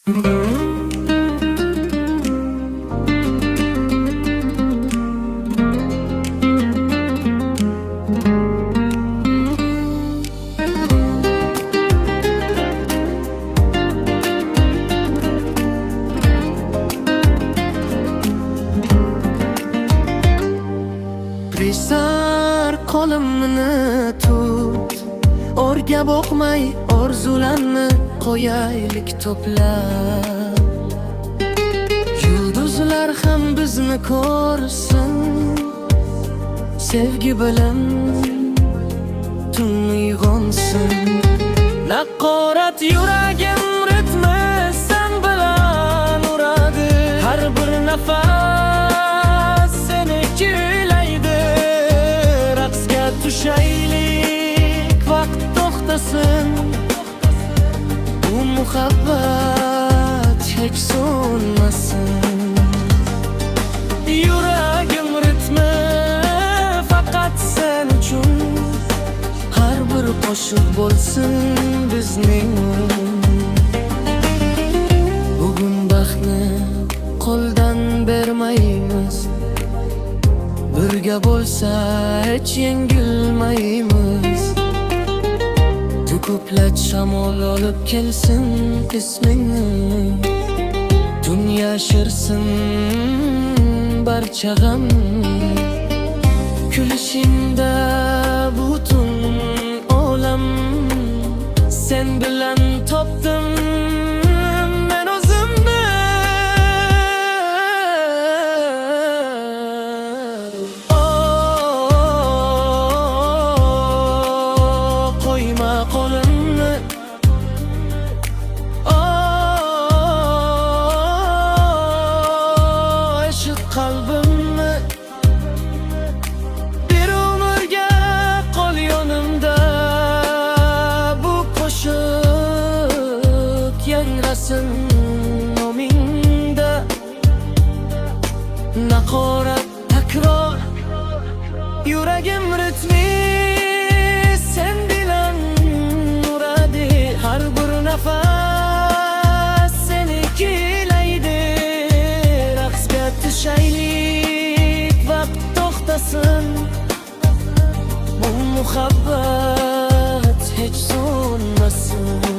Prisar qo'limni tut, o'rga boqmay orzularni qo'yaylik to'plab. Yulduzlar ham bizni ko'rsin, sevgi bilan tun uyg'onsin. Naqorat yuragim ritmi sen bilan uradi, har bir nafas seni kuylaydi. Raqsga tushaylik, vaqt to'xtasin, bu muhabbat hech so'nmasin. Yuragim ritmi faqat sen uchun, har bir qo'shiq bo'lsin bizning. Bugun baxtni qo'ldan bermaymiz, birga bo'lsa hech yengilmaymiz. Ko'plat shamol olib kelsin ismingni, dunyo yashirsin barcha g'am. Kulishingda butun olam, sen bilan topdim men o'zimni. Qo'yma qo'limni, eshit qalbimni. Bir umrga qol yonimda, bu qo'shiq yangrasin nomingda. Naqorat takror, yuragim ritmi sen bilan uradi, har bir nafas seni kuylaydi. Raqsga tushaylik, vaqt to'xtasin, bu muhabbat hech so'nmasin.